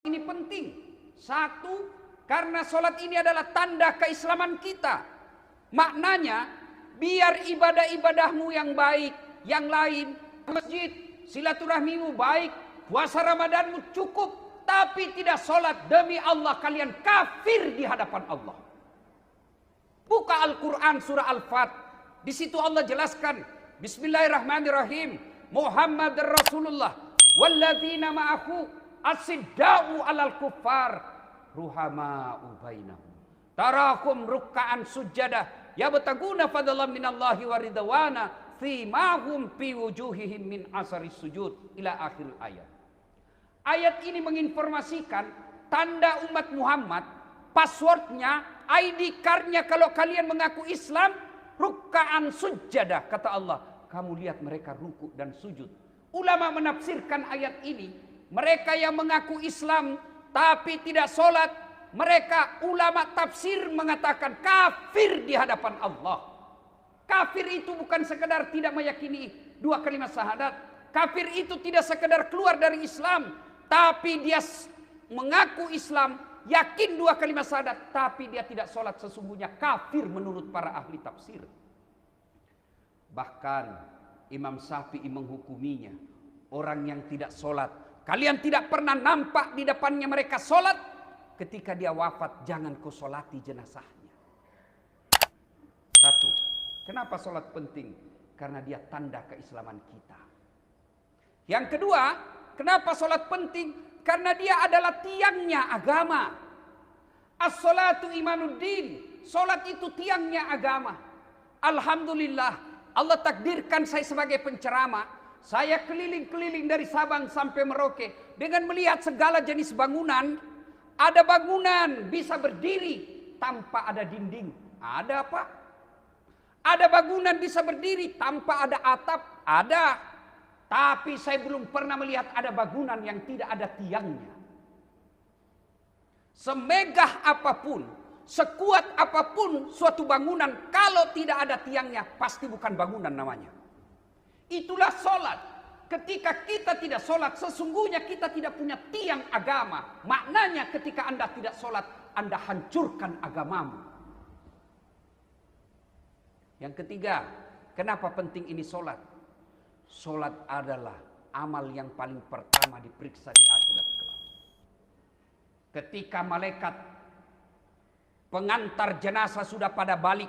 ini penting. Satu, karena sholat ini adalah tanda keislaman kita. Maknanya, biar ibadah-ibadahmu yang baik, yang lain, masjid, silaturahmimu baik, puasa Ramadanmu cukup, tapi tidak sholat, demi Allah kalian kafir di hadapan Allah. Buka Al-Quran surah Al-Fat. Di situ Allah jelaskan, Bismillahirrahmanirrahim, Muhammad Rasulullah, walladzina ma'ahu asidda'u alal kuffar, ruhama'u bainahum. Tarakum rukka'an sujjadah, yabtaguna fadlan minallahi wa ridwana, fimahum fi wujuhihim min asari sujud, ila akhir ayat. Ayat ini menginformasikan tanda umat Muhammad, passwordnya, ID cardnya kalau kalian mengaku Islam, rukka'an sujjadah, kata Allah. Kamu lihat mereka ruku dan sujud. Ulama menafsirkan ayat ini, mereka yang mengaku Islam tapi tidak sholat, mereka ulama tafsir mengatakan kafir di hadapan Allah. Kafir itu bukan sekedar tidak meyakini dua kalimat syahadat. Kafir itu tidak sekedar keluar dari Islam, tapi dia mengaku Islam, yakin dua kalimat syahadat, tapi dia tidak sholat, sesungguhnya kafir menurut para ahli tafsir. Bahkan Imam Syafi'i menghukuminya, orang yang tidak sholat, kalian tidak pernah nampak di depannya mereka sholat, ketika dia wafat jangan kau sholati jenazahnya. Satu, kenapa sholat penting? Karena dia tanda keislaman kita. Yang kedua, kenapa sholat penting? Karena dia adalah tiangnya agama. As-sholatu imanuddin. Sholat itu tiangnya agama. Alhamdulillah, Allah takdirkan saya sebagai penceramah. Saya keliling-keliling dari Sabang sampai Merauke dengan melihat segala jenis bangunan. Ada bangunan bisa berdiri tanpa ada dinding. Ada apa? Ada bangunan bisa berdiri tanpa ada atap. Ada. Tapi saya belum pernah melihat ada bangunan yang tidak ada tiangnya. Semegah apapun, sekuat apapun suatu bangunan, kalau tidak ada tiangnya, pasti bukan bangunan namanya. Itulah sholat. Ketika kita tidak sholat, sesungguhnya kita tidak punya tiang agama. Maknanya ketika Anda tidak sholat, Anda hancurkan agamamu. Yang ketiga, kenapa penting ini sholat? Sholat adalah amal yang paling pertama diperiksa di akhirat kelak. Ketika malaikat pengantar jenazah sudah pada balik,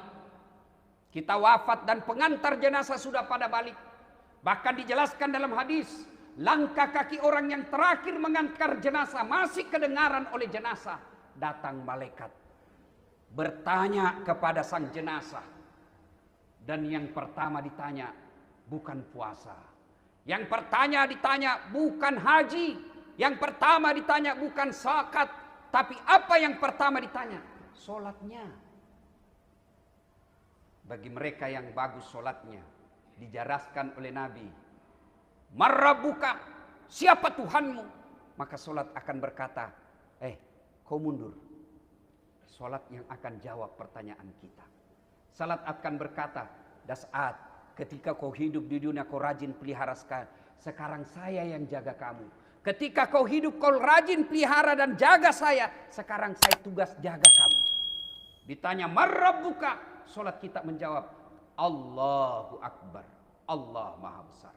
kita wafat dan pengantar jenazah sudah pada balik. Bahkan dijelaskan dalam hadis, langkah kaki orang yang terakhir mengantar jenazah masih kedengaran oleh jenazah. Datang malaikat bertanya kepada sang jenazah, dan yang pertama ditanya bukan puasa, yang pertama ditanya bukan haji, yang pertama ditanya bukan zakat, tapi apa yang pertama ditanya? Sholatnya. Bagi mereka yang bagus sholatnya, dijelaskan oleh Nabi, Marrabuka, siapa Tuhanmu? Maka sholat akan berkata, kau mundur. Sholat yang akan jawab pertanyaan kita. Sholat akan berkata, Das'at, ketika kau hidup di dunia kau rajin pelihara sekarang saya yang jaga kamu. Ketika kau hidup kau rajin pelihara dan jaga saya, sekarang saya tugas jaga kamu. Ditanya Marrabuka, sholat kita menjawab Allahu Akbar, Allah Maha Besar.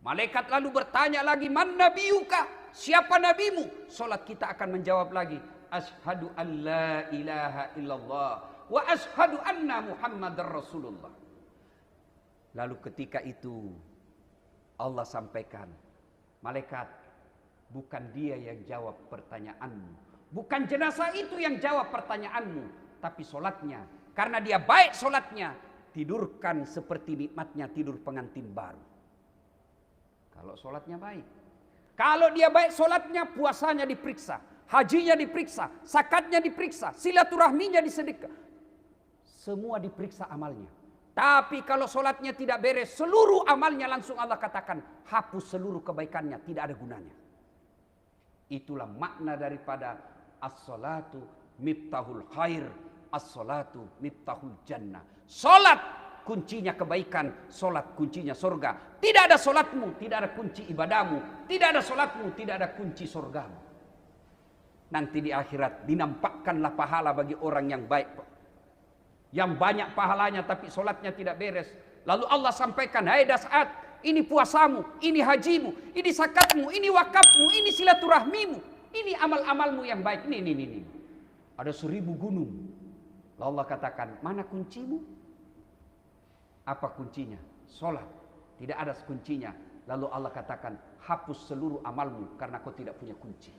Malaikat lalu bertanya lagi, Man nabiyuka, siapa nabimu? Sholat kita akan menjawab lagi, Ashhadu an la ilaha illallah wa ashhadu anna Muhammadar Rasulullah. Lalu ketika itu Allah sampaikan, malaikat, bukan dia yang jawab pertanyaanmu, bukan jenazah itu yang jawab pertanyaanmu, tapi sholatnya. Karena dia baik sholatnya, tidurkan seperti nikmatnya tidur pengantin baru. Kalau sholatnya baik. Kalau dia baik sholatnya, puasanya diperiksa, hajinya diperiksa, zakatnya diperiksa, silaturahminya disedekah, semua diperiksa amalnya. Tapi kalau sholatnya tidak beres, seluruh amalnya langsung Allah katakan hapus seluruh kebaikannya, tidak ada gunanya. Itulah makna daripada as-salatu miftahul khair, as-salatu miftahul jannah. Sholat kuncinya kebaikan, sholat kuncinya surga. Tidak ada sholatmu, tidak ada kunci ibadahmu. Tidak ada sholatmu, tidak ada kunci surgamu. Nanti di akhirat dinampakkanlah pahala bagi orang yang baik, yang banyak pahalanya tapi solatnya tidak beres. Lalu Allah sampaikan, hai Das'at, ini puasamu, ini hajimu, ini zakatmu, ini wakafmu, ini silaturahmimu, ini amal-amalmu yang baik. Ini. Ada 1000 gunung. Lalu Allah katakan, mana kuncimu? Apa kuncinya? Solat. Tidak ada kuncinya. Lalu Allah katakan, hapus seluruh amalmu karena kau tidak punya kunci.